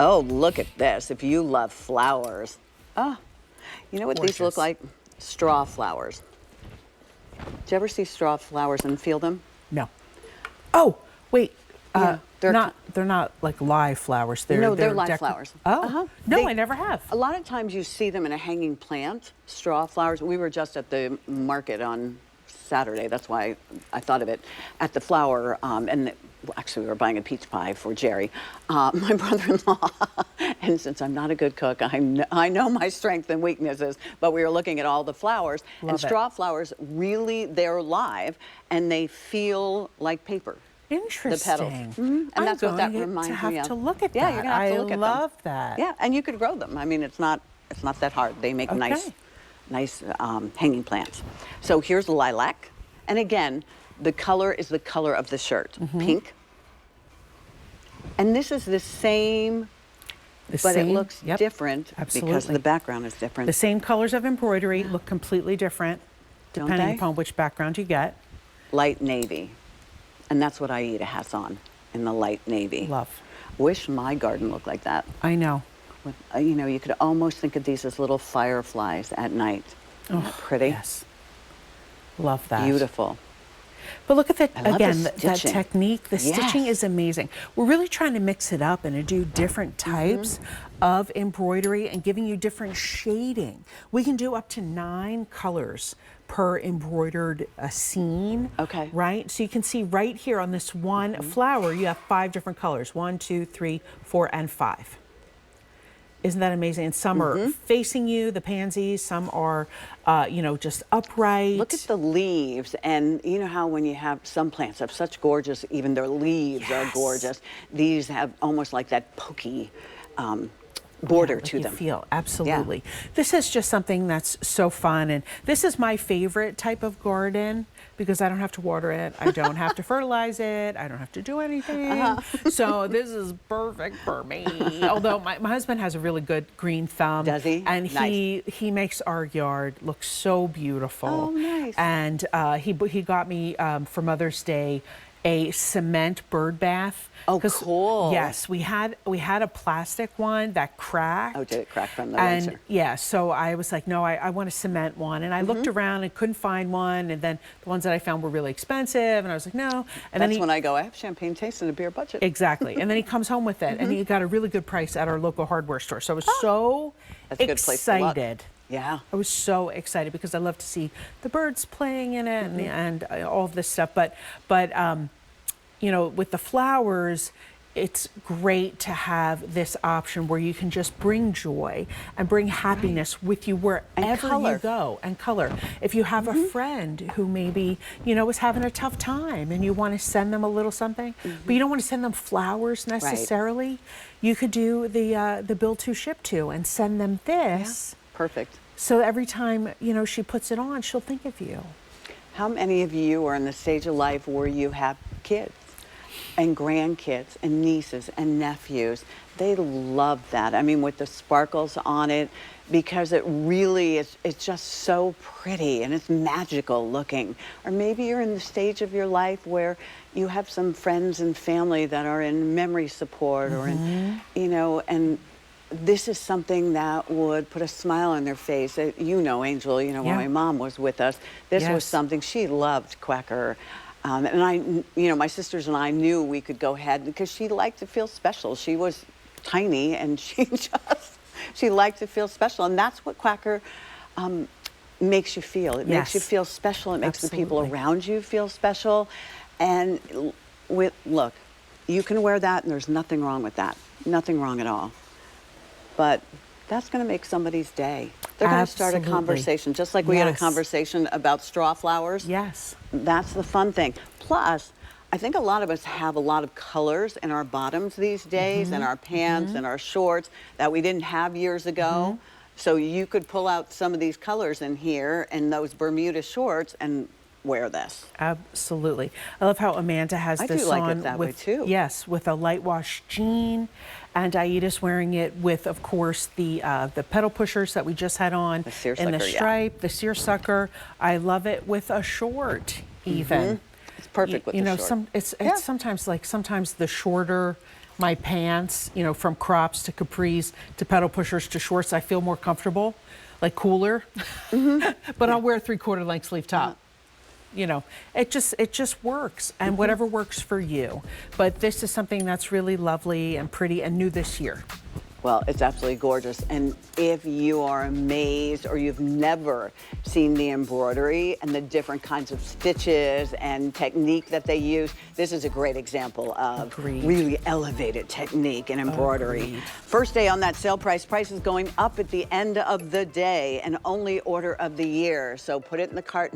Oh, look at this. If you love flowers. Oh, you know what these look Gorgeous. like? Straw flowers. Do you ever see straw flowers and feel them? No. Oh, wait. Yeah, They're not like live flowers. No, they're live flowers. Oh, no, I never have. A lot of times you see them in a hanging plant, straw flowers. We were just at the market on Saturday. That's why I thought of it at the flower. Actually, we were buying a peach pie for Jerry, my brother-in-law. And since I'm not a good cook, I know my strengths and weaknesses. But we were looking at all the flowers, and straw flowers really, they're live and they feel like paper. Interesting. The petals. And that's what that reminds me of. I'm going to have to look at that. Yeah, you're going to have to look at them. I love that. Yeah, and you could grow them. I mean, it's not that hard. They make nice hanging plants. So here's lilac. And again, the color is the color of the shirt, pink. And this is the same, it looks different because the background is different. The same colors of embroidery look completely different depending upon which background you get. Light navy. And that's what Aida has on, in the light navy. Love. Wish my garden looked like that. I know. With, you know, you could almost think of these as little fireflies at night. Isn't that pretty? Yes. Love that. Beautiful. But look at that, I love again, the that technique. The stitching is amazing. We're really trying to mix it up and to do different types of embroidery and giving you different shading. We can do up to 9 colors per embroidered scene. Okay. Right? So you can see right here on this one flower, you have 5 different colors. 1, 2, 3, 4, and 5. Isn't that amazing? And some are facing you, the pansies. Some are, you know, just upright. Look at the leaves. And you know how when you have some plants have such gorgeous, even their leaves are gorgeous. These have almost like that pokey border to them. Feel absolutely. This is just something that's so fun, and this is my favorite type of garden because I don't have to water it, I don't have to fertilize it, I don't have to do anything. So this is perfect for me. Although my husband has a really good green thumb. Does he? And he makes our yard look so beautiful. Oh, nice. And he got me for Mother's Day a cement bird bath. Oh, cool. Yes, we had a plastic one that cracked. Oh, did it crack from the And winter? yeah, so I was like, no, I want a cement one. And I looked around and couldn't find one. And then the ones that I found were really expensive. And I was like, no. And that's when I go, I have champagne taste and a beer budget. Exactly. And then he comes home with it. And he got a really good price at our local hardware store. So I was so That's a good place to look. excited. Yeah. I was so excited because I love to see the birds playing in it and all of this stuff. But you know, with the flowers, it's great to have this option where you can just bring joy and bring happiness with you wherever you go, and color. If you have a friend who maybe, you know, is having a tough time and you want to send them a little something, but you don't want to send them flowers necessarily, you could do the bill to ship to and send them this. Yeah. Perfect. So every time, you know, she puts it on, she'll think of you. How many of you are in the stage of life where you have kids and grandkids and nieces and nephews? They love that. I mean, with the sparkles on it, because it really is, it's just so pretty and it's magical looking. Or maybe you're in the stage of your life where you have some friends and family that are in memory support or in, you know, and this is something that would put a smile on their face. You know, Angel, you know, when my mom was with us, this was something she loved, Quacker. And I, you know, my sisters and I knew we could go ahead because she liked to feel special. She was tiny and she liked to feel special. And that's what Quacker makes you feel. It makes you feel special. It makes the people around you feel special. And look, you can wear that and there's nothing wrong with that. Nothing wrong at all. But that's going to make somebody's day. They're going to start a conversation, just like we had a conversation about straw flowers. Yes. That's the fun thing. Plus, I think a lot of us have a lot of colors in our bottoms these days, and our pants and our shorts that we didn't have years ago. So you could pull out some of these colors in here and those Bermuda shorts and wear this. Absolutely. I love how Amanda has this on. I do like it that way too. Yes, with a light wash jean, and Aida's wearing it with, of course, the pedal pushers that we just had on, the seersucker, and the stripe, the seersucker. I love it with a short, even. It's perfect with the short. It's sometimes the shorter my pants, you know, from crops to capris to pedal pushers to shorts. I feel more comfortable, like cooler, but I'll wear a 3/4 length sleeve top. You know, it just works, and whatever works for you. But this is something that's really lovely and pretty and new this year. Well, it's absolutely gorgeous. And if you are amazed or you've never seen the embroidery and the different kinds of stitches and technique that they use, this is a great example of Agreed. really elevated technique in embroidery. Agreed. First day on that sale price. Price is going up at the end of the day, and only order of the year. So put it in the cart.